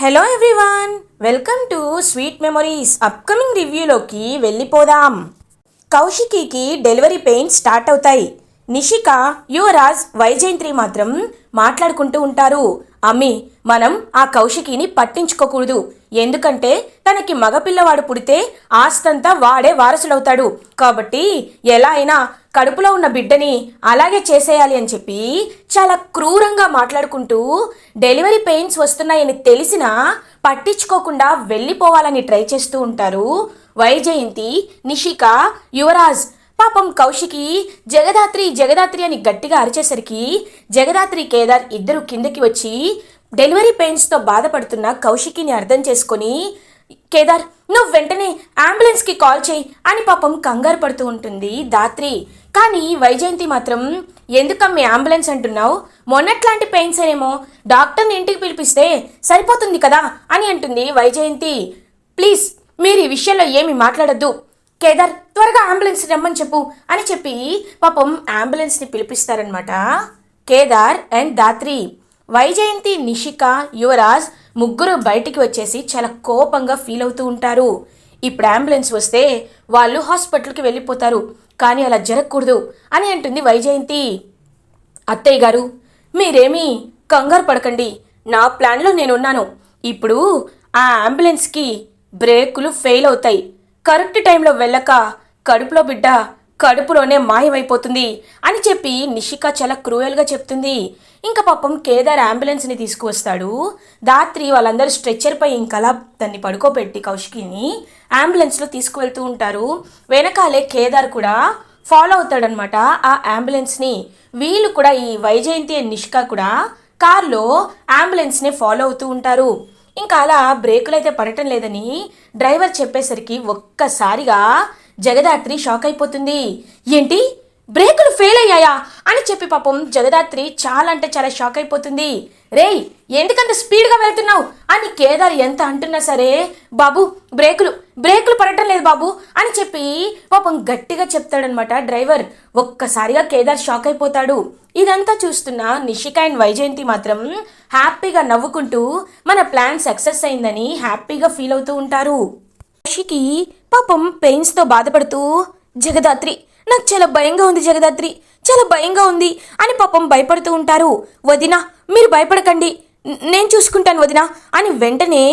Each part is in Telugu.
Hello everyone, welcome to sweet memories. Upcoming రివ్యూలోకి వెళ్ళిపోదాం. కౌశికీకి డెలివరీ పెయిన్స్ స్టార్ట్ అవుతాయి. నిషిక, యువరాజ్, వైజయంత్రి మాత్రం మాట్లాడుకుంటూ ఉంటారు. అమ్మి, మనం ఆ కౌశికిని పట్టించుకోకూడదు. ఎందుకంటే తనకి మగపిల్లవాడు పుడితే ఆస్తంతా వాడే వారసుడవుతాడు. కాబట్టి ఎలా అయినా కడుపులో ఉన్న బిడ్డని అలాగే చేసేయాలి అని చెప్పి చాలా క్రూరంగా మాట్లాడుకుంటూ డెలివరీ పెయిన్స్ వస్తున్నాయని తెలిసినా పట్టించుకోకుండా వెళ్ళిపోవాలని ట్రై చేస్తూ ఉంటారు వైజయంతి, నిషిక, యువరాజ్. పాపం కౌశికి జగదాత్రి జగదాత్రి అని గట్టిగా అరిచేసరికి జగదాత్రి, కేదార్ ఇద్దరు కిందకి వచ్చి డెలివరీ పెయిన్స్తో బాధపడుతున్న కౌశికిని అర్థం చేసుకొని, కేదార్ నువ్వు వెంటనే అంబులెన్స్కి కాల్ చేయి అని పాపం కంగారు పడుతూ ఉంటుంది దాత్రి. కానీ వైజయంతి మాత్రం, ఎందుకమ్మి అంబులెన్స్ అంటున్నావు? మొన్నట్లాంటి పెయిన్స్ ఏమో డాక్టర్ని ఇంటికి పిలిపిస్తే సరిపోతుంది కదా అని అంటుంది వైజయంతి. ప్లీజ్ మీరు ఈ విషయంలో ఏమి మాట్లాడొద్దు. కేదార్ త్వరగా అంబులెన్స్ రమ్మని చెప్పు అని చెప్పి పాపం అంబులెన్స్ని పిలిపిస్తారనమాట కేదార్ అండ్ దాత్రి. వైజయంతి, నిషిక, యువరాజ్ ముగ్గురు బయటికి వచ్చేసి చాలా కోపంగా ఫీల్ అవుతూ ఉంటారు. ఇప్పుడు అంబులెన్స్ వస్తే వాళ్ళు హాస్పిటల్కి వెళ్ళిపోతారు, కానీ అలా జరగకూడదు అని అంటుంది వైజయంతి. అత్తయ్య గారు, మీరేమీ కంగారు పడకండి, నా ప్లాన్లో నేనున్నాను. ఇప్పుడు ఆ అంబులెన్స్కి బ్రేకులు ఫెయిల్ అవుతాయి. కరెక్ట్ టైంలో వెళ్ళక కడుపులో బిడ్డ కడుపులోనే మాయమైపోతుంది అని చెప్పి నిషిక చాలా క్రూయల్గా చెప్తుంది. ఇంకా పాపం కేదార్ అంబులెన్స్ని తీసుకువస్తాడు. దాత్రి వాళ్ళందరూ స్ట్రెచ్చర్పై ఇంకలా దాన్ని పడుకోబెట్టి కౌశికిని అంబులెన్స్లో తీసుకువెళ్తూ ఉంటారు. వెనకాలే కేదార్ కూడా ఫాలో అవుతాడనమాట ఆ అంబులెన్స్ని. వీళ్ళు కూడా, ఈ వైజయంతి అండ్ నిషిక కూడా కార్లో అంబులెన్స్ని ఫాలో అవుతూ ఉంటారు. ఇంకా అలా బ్రేకులు అయితే పడటం లేదని డ్రైవర్ చెప్పేసరికి ఒక్కసారిగా జగదాత్రి షాక్ అయిపోతుంది. ఏంటి, బ్రేకులు ఫెయిల్ అయ్యాయా అని చెప్పి పాపం జగదాత్రి చాలా అంటే చాలా షాక్ అయిపోతుంది. రేయ్, ఎందుకంత స్పీడ్గా వెళ్తున్నావు అని కేదార్ ఎంత అంటున్నా సరే, బాబు బ్రేకులు పడటం లేదు బాబు అని చెప్పి పాపం గట్టిగా చెప్తాడనమాట డ్రైవర్. ఒక్కసారిగా కేదార్ షాక్ అయిపోతాడు. ఇదంతా చూస్తున్న నిషిక అండ్ వైజయంతి మాత్రం హ్యాపీగా నవ్వుకుంటూ మన ప్లాన్ సక్సెస్ అయిందని హ్యాపీగా ఫీల్ అవుతూ ఉంటారు. కౌశికి పాపం పెయిన్స్తో బాధపడుతూ, జగదాత్రి నాకు చాలా భయంగా ఉంది, జగదాత్రి చాలా భయంగా ఉంది అని పాపం భయపడుతూ ఉంటారు. వదినా మీరు భయపడకండి, నేను చూసుకుంటాను వదినా అని వెంటనే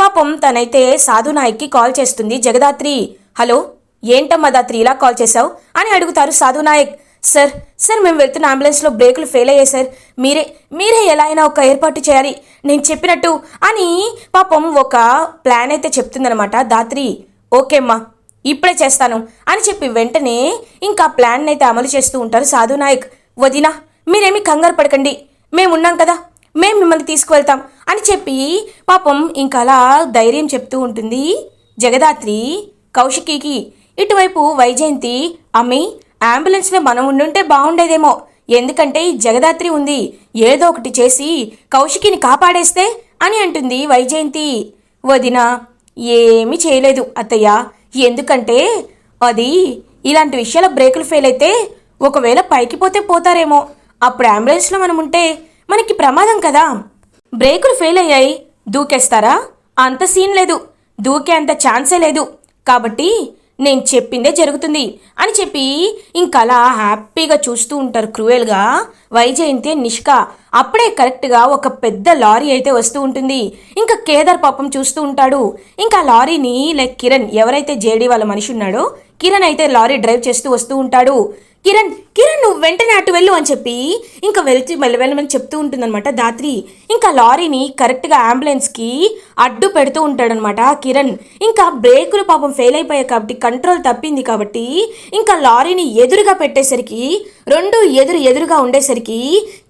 పాపం తనైతే సాధునాయక్కి కాల్ చేస్తుంది జగదాత్రి. హలో, ఏంటమ్మా దాత్రి ఇలా కాల్ చేశావు అని అడుగుతారు సాధునాయక్. సార్ మేము వెళ్తున్న అంబులెన్స్లో బ్రేకులు ఫెయిల్ అయ్యాయి సార్, మీరే ఎలా అయినా ఒక ఏర్పాటు చేయాలి నేను చెప్పినట్టు అని పాపం ఒక ప్లాన్ అయితే చెప్తుందనమాట దాత్రి. ఓకే అమ్మా, ఇప్పుడే చేస్తాను అని చెప్పి వెంటనే ఇంకా ప్లాన్ అయితే అమలు చేస్తూ ఉంటారు సాధునాయక్. వదినా మీరేమీ కంగారు పడకండి, మేమున్నాం కదా, మేము మిమ్మల్ని తీసుకువెళ్తాం అని చెప్పి పాపం ఇంకా అలా ధైర్యం చెప్తూ ఉంటుంది జగదాత్రి కౌశికికి. ఇటువైపు వైజయంతి, అమ్మి అంబులెన్స్లో మనం ఉండుంటే బాగుండేదేమో, ఎందుకంటే ఈ జగదాత్రి ఉంది, ఏదో ఒకటి చేసి కౌశికిని కాపాడేస్తే అని అంటుంది వైజయంతి. వదినా ఏమీ చేయలేదు అత్తయ్య, ఎందుకంటే అది ఇలాంటి విషయాల బ్రేకులు ఫెయిల్ అయితే ఒకవేళ పైకి పోతే పోతారేమో, అప్పుడు అంబులెన్స్లో మనం ఉంటే మనకి ప్రమాదం కదా. బ్రేకులు ఫెయిల్ అయ్యాయి, దూకేస్తారా? అంత సీన్ లేదు, దూకే అంత ఛాన్సే లేదు, కాబట్టి నేను చెప్పిందే జరుగుతుంది అని చెప్పి ఇంకలా హ్యాపీగా చూస్తూ ఉంటారు క్రూయల్గా వైజయంతి నిషిక. అప్పుడే కరెక్ట్గా ఒక పెద్ద లారీ అయితే వస్తూ ఉంటుంది. ఇంకా కేదార్ పాపం చూస్తూ ఉంటాడు. ఇంకా లారీని కిరణ్, ఎవరైతే జేడీ వాళ్ళ మనిషి ఉన్నాడో కిరణ్ అయితే లారీ డ్రైవ్ చేస్తూ వస్తూ ఉంటాడు. కిరణ్ నువ్వు వెంటనే అటు వెళ్ళు అని చెప్పి ఇంకా వెళ్ళమని చెప్తూ ఉంటుందన్నమాట దాత్రి. ఇంకా లారీని కరెక్ట్గా అంబులెన్స్కి అడ్డు పెడుతూ ఉంటాడనమాట కిరణ్. ఇంకా బ్రేకులు పాపం ఫెయిల్ అయిపోయాయి కాబట్టి, కంట్రోల్ తప్పింది కాబట్టి ఇంకా లారీని ఎదురుగా పెట్టేసరికి, రెండు ఎదురుగా ఉండేసరికి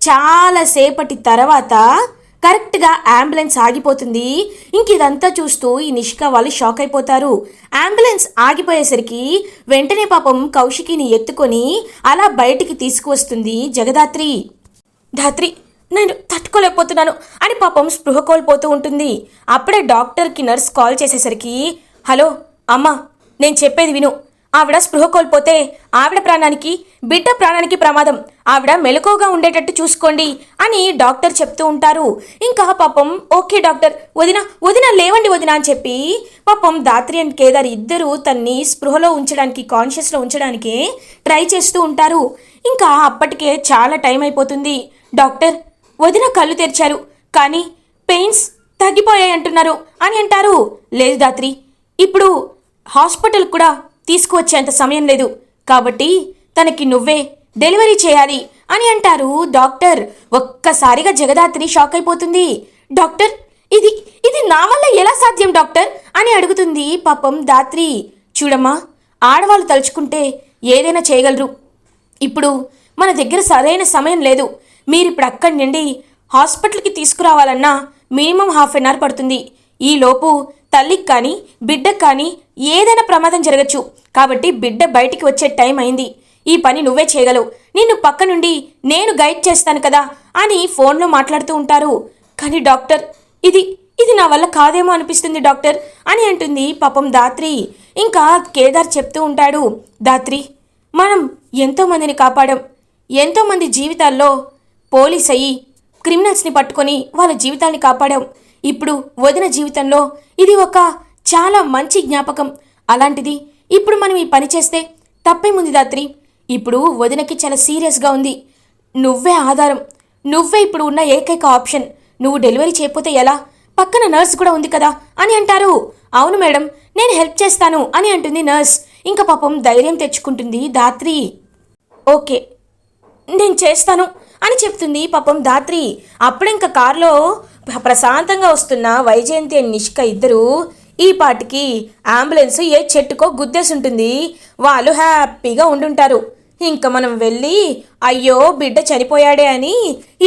చాలా సేపటి తర్వాత కరెక్ట్గా అంబులెన్స్ ఆగిపోతుంది. ఇంక ఇదంతా చూస్తూ ఈ నిషిక వాళ్ళు షాక్ అయిపోతారు. అంబులెన్స్ ఆగిపోయేసరికి వెంటనే పాపం కౌశికిని ఎత్తుకొని అలా బయటికి తీసుకువస్తుంది జగదాత్రి. దాత్రి నేను తట్టుకోలేకపోతున్నాను అని పాపం స్పృహ కోల్పోతూ ఉంటుంది. అప్పుడే డాక్టర్కి నర్స్ కాల్ చేసేసరికి, హలో అమ్మా నేను చెప్పేది విను, ఆవిడ స్పృహ కోల్పోతే ఆవిడ ప్రాణానికి బిడ్డ ప్రాణానికి ప్రమాదం. ఆవిడ మెలకువగా ఉండేటట్టు చూసుకోండి అని డాక్టర్ చెప్తూ ఉంటారు. ఇంకా పాపం ఓకే డాక్టర్, వదిన వదిన లేవండి వదిన అని చెప్పి పాపం ధాత్రి అండ్ కేదార్ ఇద్దరు తన్ని స్పృహలో ఉంచడానికి, కాన్షియస్లో ఉంచడానికి ట్రై చేస్తూ ఉంటారు. ఇంకా అప్పటికే చాలా టైం అయిపోతుంది. డాక్టర్, వదిన కళ్ళు తెరిచారు కానీ పెయిన్స్ తగ్గిపోయాయి అంటున్నారు అని అంటారు. లేదు ధాత్రి, ఇప్పుడు హాస్పిటల్ కూడా తీసుకువచ్చేంత సమయం లేదు, కాబట్టి తనకి నువ్వే డెలివరీ చేయాలి అని అంటారు డాక్టర్. ఒక్కసారిగా జగదాత్రి షాక్ అయిపోతుంది. డాక్టర్, ఇది ఇది నా వల్ల ఎలా సాధ్యం డాక్టర్ అని అడుగుతుంది పాపం ధాత్రి. చూడమ్మా, ఆడవాళ్ళు తలుచుకుంటే ఏదైనా చేయగలరు. ఇప్పుడు మన దగ్గర సరైన సమయం లేదు. మీరిప్పుడు అక్కడి నుండి హాస్పిటల్కి తీసుకురావాలన్నా మినిమం హాఫ్ అన్ అవర్ పడుతుంది. ఈలోపు తల్లికి కానీ బిడ్డకు కానీ ఏదైనా ప్రమాదం జరగచ్చు. కాబట్టి బిడ్డ బయటికి వచ్చే టైం అయింది. ఈ పని నువ్వే చేయగలవు. నిన్ను పక్క నుండి నేను గైడ్ చేస్తాను కదా అని ఫోన్లో మాట్లాడుతూ ఉంటారు. కానీ డాక్టర్, ఇది ఇది నా వల్ల కాదేమో అనిపిస్తుంది డాక్టర్ అని అంటుంది పాపం ధాత్రి. ఇంకా కేదార్ చెప్తూ ఉంటాడు, ధాత్రి, మనం ఎంతోమందిని కాపాడాం. ఎంతోమంది జీవితాల్లో పోలీస్ అయ్యి క్రిమినల్స్ని పట్టుకొని వాళ్ళ జీవితాన్ని కాపాడాం. ఇప్పుడు వదిన జీవితంలో ఇది ఒక చాలా మంచి జ్ఞాపకం. అలాంటిది ఇప్పుడు మనం ఈ పని చేస్తే తప్పేముంది ధాత్రి? ఇప్పుడు వదినకి చాలా సీరియస్గా ఉంది. నువ్వే ఆధారం, నువ్వే ఇప్పుడు ఉన్న ఏకైక ఆప్షన్. నువ్వు డెలివరీ చేయకపోతే ఎలా? పక్కన నర్స్ కూడా ఉంది కదా అని అంటారు. అవును మేడం, నేను హెల్ప్ చేస్తాను అని అంటుంది నర్స్. ఇంకా పాపం ధైర్యం తెచ్చుకుంటుంది ధాత్రి. ఓకే, నేను చేస్తాను అని చెప్తుంది పాపం ధాత్రి. అప్పుడింక కారులో ప్రశాంతంగా వస్తున్న వైజయంతి అండ్ నిషిక ఇద్దరు ఈ పాటికి అంబులెన్స్ ఏ చెట్టుకో గుద్దేసి ఉంటుంది. వాళ్ళు హ్యాపీగా ఉండుంటారు. ఇంకా మనం వెళ్ళి అయ్యో బిడ్డ చనిపోయాడే అని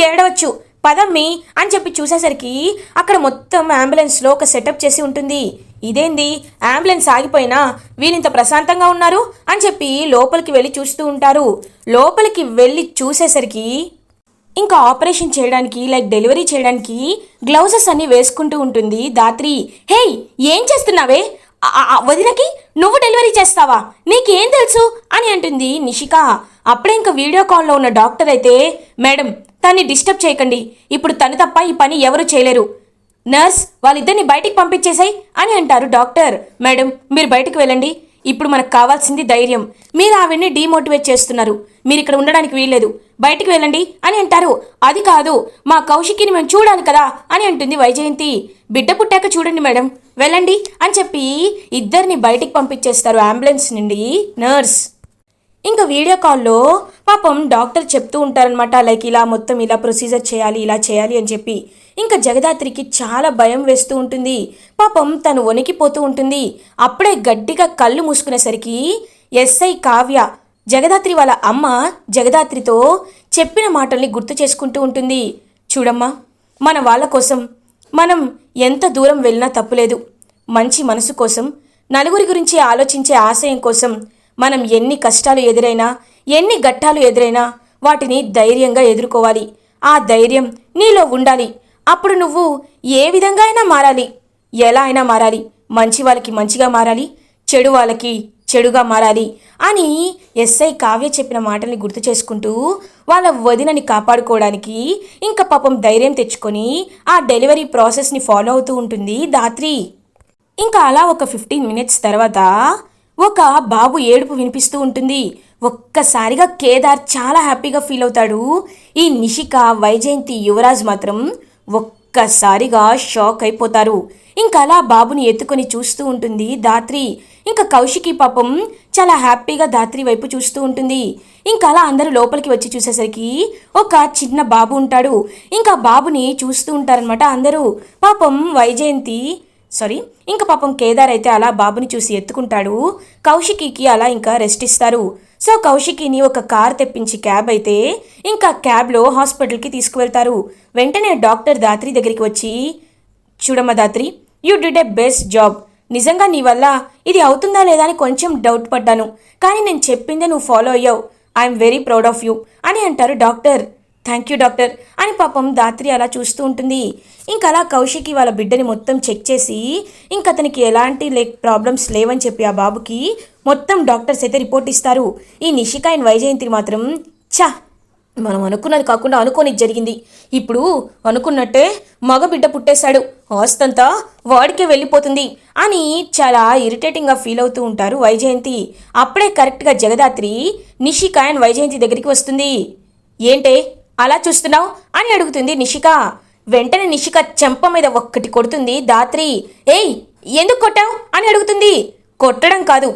ఏడవచ్చు పదమ్మి అని చెప్పి చూసేసరికి అక్కడ మొత్తం అంబులెన్స్లో ఒక సెటప్ చేసి ఉంటుంది. ఇదేంది, అంబులెన్స్ ఆగిపోయినా వీరింత ప్రశాంతంగా ఉన్నారు అని చెప్పి లోపలికి వెళ్ళి చూస్తూ ఉంటారు. లోపలికి వెళ్ళి చూసేసరికి ఇంకా ఆపరేషన్ చేయడానికి లైక్ డెలివరీ చేయడానికి గ్లౌజెస్ అన్నీ వేసుకుంటూ ఉంటుంది ధాత్రి. హేయ్, ఏం చేస్తున్నావే? వదినకి నువ్వు డెలివరీ చేస్తావా? నీకేం తెలుసు అని అంటుంది నిషిక. అప్పుడే ఇంకా వీడియో కాల్లో ఉన్న డాక్టర్ అయితే, మేడం తన్ని డిస్టర్బ్ చేయకండి, ఇప్పుడు తను తప్ప ఈ పని ఎవరు చేయలేరు. నర్స్, వాళ్ళిద్దరిని బయటికి పంపించేసాయి అని అంటారు డాక్టర్. మేడం మీరు బయటికి వెళ్ళండి, ఇప్పుడు మనకు కావాల్సింది ధైర్యం. మీరు ఆవిడ్ని డీమోటివేట్ చేస్తున్నారు, మీరు ఇక్కడ ఉండడానికి వీల్లేదు, బయటికి వెళ్ళండి అని అంటారు. అది కాదు, మా కౌశికిని మేము చూడాలి కదా అని అంటుంది వైజయంతి. బిడ్డ పుట్టాక చూడండి మేడం, వెళ్ళండి అని చెప్పి ఇద్దరిని బయటికి పంపించేస్తారు అంబులెన్స్ నుండి నర్స్. ఇంకా వీడియో కాల్లో పాపం డాక్టర్ చెప్తూ ఉంటారనమాట, లైక్ ఇలా మొత్తం ఇలా ప్రొసీజర్ చేయాలి, ఇలా చేయాలి అని చెప్పి. ఇంకా జగదాత్రికి చాలా భయం వేస్తూ ఉంటుంది. పాపం తను వణికిపోతూ ఉంటుంది. అప్పుడే గట్టిగా కళ్ళు మూసుకునేసరికి ఎస్ఐ కావ్య, జగదాత్రి వాళ్ళ అమ్మ జగదాత్రితో చెప్పిన మాటల్ని గుర్తు చేసుకుంటూ ఉంటుంది. చూడమ్మా, మన వాళ్ళ కోసం మనం ఎంత దూరం వెళ్ళినా తప్పులేదు. మంచి మనసు కోసం, నలుగురి గురించి ఆలోచించే ఆశయం కోసం మనం ఎన్ని కష్టాలు ఎదురైనా, ఎన్ని ఘట్టాలు ఎదురైనా వాటిని ధైర్యంగా ఎదుర్కోవాలి. ఆ ధైర్యం నీలో ఉండాలి. అప్పుడు నువ్వు ఏ విధంగా అయినా మారాలి, ఎలా అయినా మారాలి. మంచి వాళ్ళకి మంచిగా మారాలి, చెడు వాళ్ళకి చెడుగా మారాలి అని ఎస్ఐ కావ్య చెప్పిన మాటల్ని గుర్తు చేసుకుంటూ వాళ్ళ వదినని కాపాడుకోవడానికి ఇంకా పాపం ధైర్యం తెచ్చుకొని ఆ డెలివరీ ప్రాసెస్ని ఫాలో అవుతూ ఉంటుంది ధాత్రి. ఇంకా అలా ఒక 15 మినిట్స్ తర్వాత ఒక బాబు ఏడుపు వినిపిస్తూ ఉంటుంది. ఒక్కసారిగా కేదార్ చాలా హ్యాపీగా ఫీల్ అవుతాడు. ఈ నిషిక, వైజయంతి, యువరాజ్ మాత్రం ఒక్కసారిగా షాక్ అయిపోతారు. ఇంకా అలా బాబుని ఎత్తుకొని చూస్తూ ఉంటుంది ధాత్రి. ఇంకా కౌశికి పాపం చాలా హ్యాపీగా ధాత్రి వైపు చూస్తూ ఉంటుంది. ఇంకా అలా అందరూ లోపలికి వచ్చి చూసేసరికి ఒక చిన్న బాబు ఉంటాడు. ఇంకా బాబుని చూస్తూ ఉంటారనమాట అందరూ. పాపం వైజయంతి ఇంకా పాపం కేదార్ అయితే అలా బాబుని చూసి ఎత్తుకుంటాడు. కౌశికి అలా ఇంకా రెస్ట్ ఇస్తారు. సో కౌశికిని ఒక కార్ తెప్పించి క్యాబ్ అయితే ఇంకా క్యాబ్లో హాస్పిటల్కి తీసుకువెళ్తారు. వెంటనే డాక్టర్ ధాత్రి దగ్గరికి వచ్చి, చూడమ్మా Dhatri, you did a best job. నిజంగా నీ వల్ల ఇది అవుతుందా లేదా అని కొంచెం డౌట్ పడ్డాను, కానీ నేను చెప్పిందే నువ్వు ఫాలో అయ్యావు. I'm very proud of you అని అంటారు డాక్టర్. థ్యాంక్ యూ డాక్టర్ అని పాపం ధాత్రి అలా చూస్తూ ఉంటుంది. ఇంకా అలా కౌశికి వాళ్ళ బిడ్డని మొత్తం చెక్ చేసి ఇంకా అతనికి ఎలాంటి ప్రాబ్లమ్స్ లేవని చెప్పి ఆ బాబుకి మొత్తం డాక్టర్స్ అయితే రిపోర్ట్ ఇస్తారు. ఈ నిషిక అండ్ వైజయంతి మాత్రం మనం అనుకున్నది కాకుండా అనుకోనిది జరిగింది. ఇప్పుడు అనుకున్నట్టే మగ బిడ్డ పుట్టేశాడు, ఆస్తంతా వాడికే వెళ్ళిపోతుంది అని చాలా ఇరిటేటింగ్గా ఫీల్ అవుతూ ఉంటారు వైజయంతి. అప్పుడే కరెక్ట్గా జగదాత్రి నిషిక అండ్ వైజయంతి దగ్గరికి వస్తుంది. ఏంటే అలా చూస్తున్నావు అని అడుగుతుంది నిషిక. వెంటనే నిషిక చెంప మీద ఒక్కటి కొడుతుంది ధాత్రి. ఏయ్ ఎందుకు కొట్టావు అని అడుగుతుంది. కొట్టడం కాదు,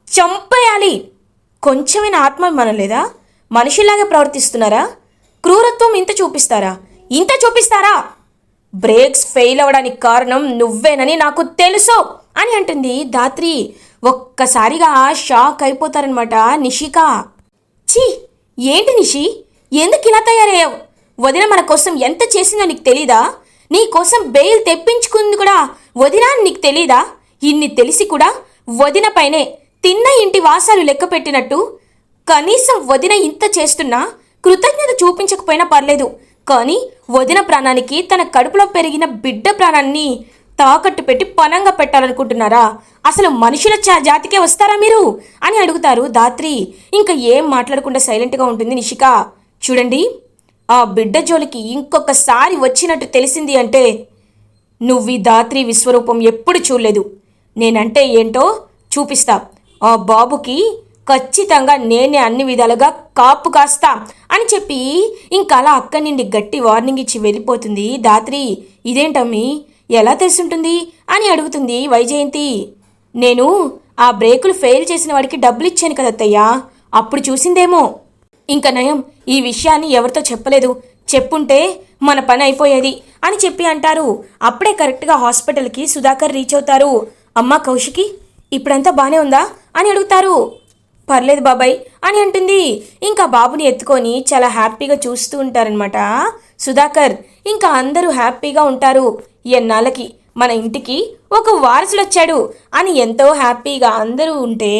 చంపేయాలి. కొంచెమైనా ఆత్మాభిమానం లేదా? మనిషిలాగే ప్రవర్తిస్తున్నారా? క్రూరత్వం ఇంత చూపిస్తారా? బ్రేక్స్ ఫెయిల్ అవ్వడానికి కారణం నువ్వేనని నాకు తెలుసు అని అంటుంది ధాత్రి. ఒక్కసారిగా షాక్ అయిపోతారనమాట నిషిక. ఛీ, ఏంటి నిషి, ఎందుకు ఇలా తయారయ్యావు? వదిన మన కోసం ఎంత చేసిందో నీకు తెలీదా? నీ కోసం బెయిల్ తెప్పించుకుంది కూడా వదిన నీకు తెలీదా? ఇన్ని తెలిసి కూడా వదిన పైనే తిన్న ఇంటి వాసాలు లెక్క పెట్టినట్టు కనీసం వదిన ఇంత చేస్తున్నా కృతజ్ఞత చూపించకపోయినా పర్లేదు, కానీ వదిన ప్రాణానికి తన కడుపులో పెరిగిన బిడ్డ ప్రాణాన్ని తాకట్టు పెట్టి పనంగా పెట్టాలనుకుంటున్నారా? అసలు మనుషుల జాతికే వస్తారా మీరు అని అడుగుతారు ధాత్రి. ఇంకా ఏం మాట్లాడకుండా సైలెంట్గా ఉంటుంది నిషిక. చూడండి, ఆ బిడ్డ జోలికి ఇంకొకసారి వచ్చినట్టు తెలిసింది అంటే నువ్వు ఈ ధాత్రి విశ్వరూపం ఎప్పుడు చూడలేదు. నేనంటే ఏంటో చూపిస్తా. ఆ బాబుకి ఖచ్చితంగా నేనే అన్ని విధాలుగా కాపు కాస్తా అని చెప్పి ఇంకా అలా అక్కడి నుండి గట్టి వార్నింగ్ ఇచ్చి వెళ్ళిపోతుంది ధాత్రి. ఇదేంటమ్మీ, ఎలా తెలుసుంటుంది అని అడుగుతుంది వైజయంతి. నేను ఆ బ్రేకులు ఫెయిల్ చేసిన వాడికి డబ్బులు ఇచ్చాను కదత్తయ్యా, అప్పుడు చూసిందేమో. ఇంకా నయం ఈ విషయాన్ని ఎవరితో చెప్పలేదు, చెప్పుంటే మన పని అయిపోయేది అని చెప్పి అంటారు. అప్పుడే కరెక్ట్గా హాస్పిటల్కి సుధాకర్ రీచ్ అవుతారు. అమ్మా కౌశికి, ఇప్పుడంతా బాగానే ఉందా అని అడుగుతారు. పర్లేదు బాబాయ్ అని అంటుంది. ఇంకా బాబుని ఎత్తుకొని చాలా హ్యాపీగా చూస్తూ ఉంటారనమాట సుధాకర్. ఇంకా అందరూ హ్యాపీగా ఉంటారు. ఎన్నాళ్ళకి మన ఇంటికి ఒక వారసుడు వచ్చాడు అని ఎంతో హ్యాపీగా అందరూ ఉంటే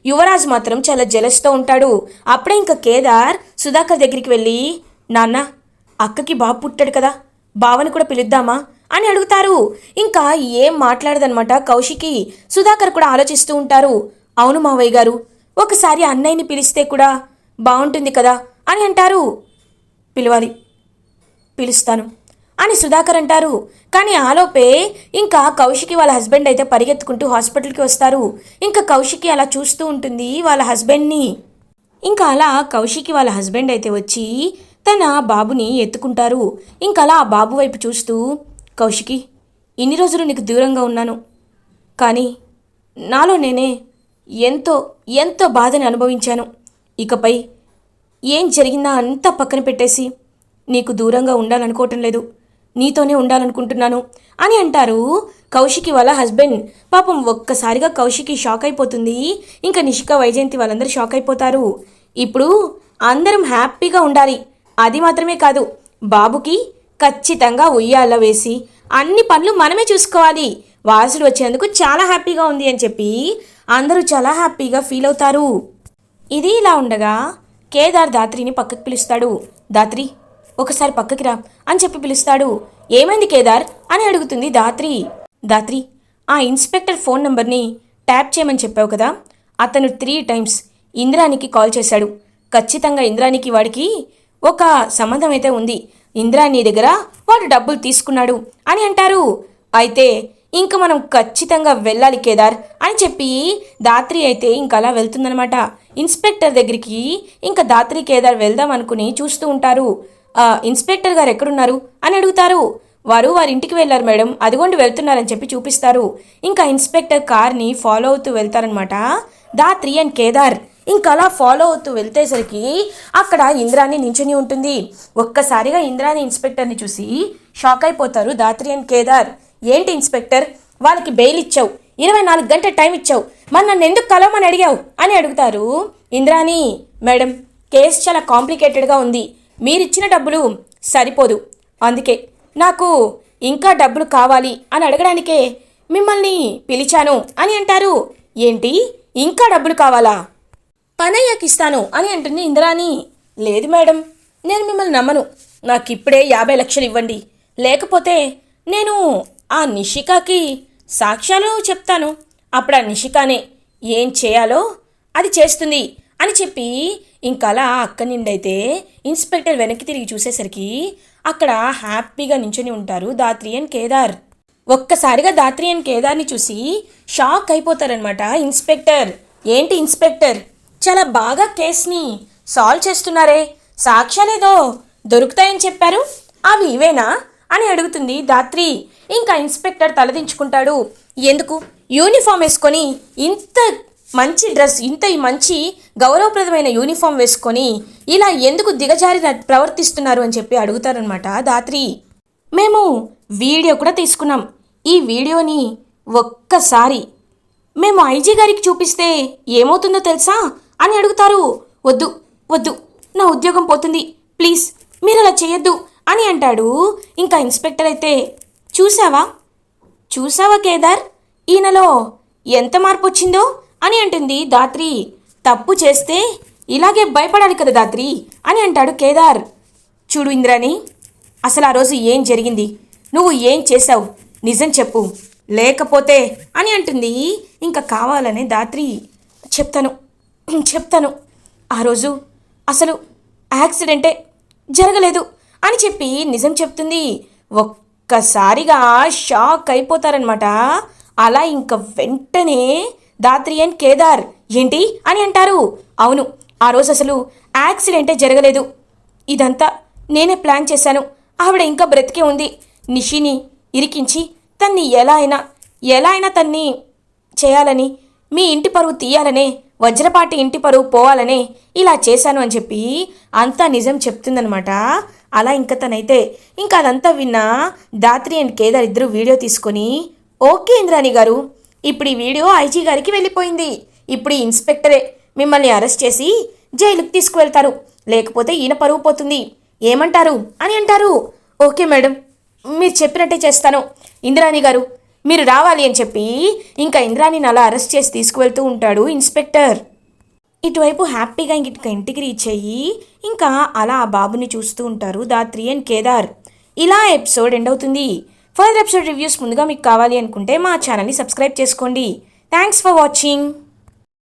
యువరాజ్ మాత్రం చాలా జెలస్తో ఉంటాడు. అప్పుడే ఇంకా కేదార్ సుధాకర్ దగ్గరికి వెళ్ళి, నాన్న అక్కకి బాబు పుట్టాడు కదా, బావని కూడా పిలుద్దామా అని అడుగుతారు. ఇంకా ఏం మాట్లాడదనమాట కౌశికి. సుధాకర్ కూడా ఆలోచిస్తూ ఉంటారు. అవును మావయ్య గారు, ఒకసారి అన్నయ్యని పిలిస్తే కూడా బాగుంటుంది కదా అని అంటారు. పిలుస్తాను అని సుధాకర్ అంటారు. కానీ ఆలోపే ఇంకా కౌశికి వాళ్ళ హస్బెండ్ అయితే పరిగెత్తుకుంటూ హాస్పిటల్కి వస్తారు. ఇంకా కౌశికి అలా చూస్తూ ఉంటుంది వాళ్ళ హస్బెండ్ని. ఇంకా అలా కౌశికి వాళ్ళ హస్బెండ్ అయితే వచ్చి తన బాబుని ఎత్తుకుంటారు. ఇంకా అలా ఆ బాబు వైపు చూస్తూ, కౌశికి, ఇన్ని రోజులు నీకు దూరంగా ఉన్నాను, కానీ నాలో నేనే ఎంతో ఎంతో బాధని అనుభవించాను. ఇకపై ఏం జరిగిందా అంతా పక్కన పెట్టేసి నీకు దూరంగా ఉండాలనుకోవటం లేదు, నీతోనే ఉండాలనుకుంటున్నాను అని అంటారు కౌశికి వాళ్ళ హస్బెండ్. పాపం ఒక్కసారిగా కౌశికి షాక్ అయిపోతుంది. ఇంకా నిషిక వైజయంతి వాళ్ళందరూ షాక్ అయిపోతారు. ఇప్పుడు అందరం హ్యాపీగా ఉండాలి, అది మాత్రమే కాదు బాబుకి ఖచ్చితంగా ఉయ్యాల వేసి అన్ని పనులు మనమే చూసుకోవాలి, వారసుడు వచ్చేందుకు చాలా హ్యాపీగా ఉంది అని చెప్పి అందరూ చాలా హ్యాపీగా ఫీల్ అవుతారు. ఇది ఇలా ఉండగా కేదార్ ధాత్రిని పక్కకి పిలుస్తాడు. ధాత్రి ఒకసారి పక్కకి రా అని చెప్పి పిలుస్తాడు. ఏమైంది కేదార్ అని అడుగుతుంది ధాత్రి, ఆ ఇన్స్పెక్టర్ ఫోన్ నంబర్ని ట్యాప్ చేయమని చెప్పావు కదా, అతను 3 times ఇంద్రానికి కాల్ చేశాడు. ఖచ్చితంగా ఇంద్రానికి వాడికి ఒక సంబంధం అయితే ఉంది, ఇంద్రాణి దగ్గర వాడు డబ్బులు తీసుకున్నాడు అని అంటారు. అయితే ఇంక మనం ఖచ్చితంగా వెళ్ళాలి కేదార్ అని చెప్పి ధాత్రి అయితే ఇంకా అలా వెళ్తుందనమాట ఇన్స్పెక్టర్ దగ్గరికి. ఇంకా ధాత్రి కేదార్ వెళ్దాం అనుకుని చూస్తూ ఉంటారు. ఇన్స్పెక్టర్ గారు ఎక్కడున్నారు అని అడుగుతారు. వారి ఇంటికి వెళ్ళారు మేడం, అదిగోండి వెళ్తున్నారని చెప్పి చూపిస్తారు. ఇంకా ఇన్స్పెక్టర్ కార్ని ఫాలో అవుతూ వెళ్తారనమాట ధాత్రి అండ్ కేదార్. ఇంకా అలా ఫాలో అవుతూ వెళ్తేసరికి అక్కడ ఇంద్రాణి నించుని ఉంటుంది. ఒక్కసారిగా ఇంద్రాణి ఇన్స్పెక్టర్ని చూసి షాక్ అయిపోతారు ధాత్రి అండ్ కేదార్. ఏంటి ఇన్స్పెక్టర్, వాళ్ళకి బెయిల్ ఇచ్చావు, 24 గంటల టైం ఇచ్చావు, మరి నన్ను ఎందుకు కలవమని అడిగావు అని అడుగుతారు. ఇంద్రాణి, మేడం కేసు చాలా కాంప్లికేటెడ్గా ఉంది, మీరిచ్చిన డబ్బులు సరిపోదు, అందుకే నాకు ఇంకా డబ్బులు కావాలి అని అడగడానికే మిమ్మల్ని పిలిచాను అని అంటారు. ఏంటి, ఇంకా డబ్బులు కావాలా? పనయ్యాకి ఇస్తాను అని అంటుంది ఇంద్రాణి. లేదు మేడం, నేను మిమ్మల్ని నమ్మను. నాకు ఇప్పుడే 50 లక్షలు ఇవ్వండి, లేకపోతే నేను ఆ నిషికాకి సాక్ష్యాలు చెప్తాను. అప్పుడు ఆ నిషికానే ఏం చేయాలో అది చేస్తుంది అని చెప్పి ఇంకలా అక్కడి నుండైతే ఇన్స్పెక్టర్ వెనక్కి తిరిగి చూసేసరికి అక్కడ హ్యాపీగా నించుని ఉంటారు దాత్రి అండ్ కేదార్. ఒక్కసారిగా దాత్రి అండ్ కేదార్ని చూసి షాక్ అయిపోతారనమాట ఇన్స్పెక్టర్. ఏంటి ఇన్స్పెక్టర్, చాలా బాగా కేసుని సాల్వ్ చేస్తున్నారే, సాక్ష్యాలేదో దొరుకుతాయని చెప్పారు, అవి ఇవేనా అని అడుగుతుంది దాత్రి. ఇంకా ఇన్స్పెక్టర్ తలదించుకుంటాడు. ఎందుకు యూనిఫామ్ వేసుకొని ఇంత మంచి డ్రెస్, ఇంత మంచి గౌరవప్రదమైన యూనిఫామ్ వేసుకొని ఇలా ఎందుకు దిగజారి ప్రవర్తిస్తున్నారు అని చెప్పి అడుగుతారనమాట దాత్రి. మేము వీడియో కూడా తీసుకున్నాం, ఈ వీడియోని ఒక్కసారి మేము ఐజీ గారికి చూపిస్తే ఏమవుతుందో తెలుసా అని అడుగుతారు. వద్దు వద్దు, నా ఉద్యోగం పోతుంది, ప్లీజ్ మీరు అలా చేయొద్దు అని అంటాడు. ఇంకా ఇన్స్పెక్టర్ అయితే చూసావా కేదార్, ఈయనలో ఎంత మార్పు వచ్చిందో అని అంటుంది దాత్రి. తప్పు చేస్తే ఇలాగే భయపడాలి కదా దాత్రి అని అంటాడు కేదార్. చూడు ఇంద్రాని, అసలు ఆ రోజు ఏం జరిగింది, నువ్వు ఏం చేశావు, నిజం చెప్పు, లేకపోతే అని అంటుంది. ఇంకా కావాలనే దాత్రి చెప్తాను ఆ రోజు అసలు యాక్సిడెంటే జరగలేదు అని చెప్పి నిజం చెప్తుంది. ఒక్కసారిగా షాక్ అయిపోతారనమాట. అలా ఇంకా వెంటనే దాత్రి అండ్ కేదార్ ఏంటి అని అంటారు. అవును, ఆ రోజు అసలు యాక్సిడెంటే జరగలేదు, ఇదంతా నేనే ప్లాన్ చేశాను. ఆవిడ ఇంకా బ్రతికే ఉంది, నిషిని ఇరికించి తన్ని ఎలా అయినా తన్ని చేయాలని, మీ ఇంటి పరువు తీయాలనే, వజ్రపాటి ఇంటి పరువు పోవాలనే ఇలా చేశాను అని చెప్పి అంతా నిజం చెప్తుందనమాట. అలా ఇంకా తనైతే ఇంకా అదంతా విన్నా దాత్రి అండ్ కేదార్ ఇద్దరు వీడియో తీసుకొని, ఓకే ఇంద్రాణి గారు, ఇప్పుడు ఈ వీడియో ఐజీ గారికి వెళ్ళిపోయింది, ఇప్పుడు ఈ ఇన్స్పెక్టరే మిమ్మల్ని అరెస్ట్ చేసి జైలుకి తీసుకువెళ్తారు, లేకపోతే ఈయన పరువు పోతుంది, ఏమంటారు అని అంటారు. ఓకే మేడం, మీరు చెప్పినట్టే చేస్తాను, ఇంద్రాణి గారు మీరు రావాలి అని చెప్పి ఇంకా ఇంద్రాణిని అలా అరెస్ట్ చేసి తీసుకువెళ్తూ ఉంటాడు ఇన్స్పెక్టర్. ఇటువైపు హ్యాపీగా ఇంటికి రీచ్ అయ్యి ఇంకా అలా ఆ బాబుని చూస్తూ ఉంటారు దాత్రి అండ్ కేదార్. ఇలా ఎపిసోడ్ ఎండ్ అవుతుంది. ఫర్దర్ ఎపిసోడ్ రివ్యూస్ ముందుగా మీకు కావాలి అనుకుంటే మా ఛానల్ని సబ్స్క్రైబ్ చేసుకోండి. Thanks for watching.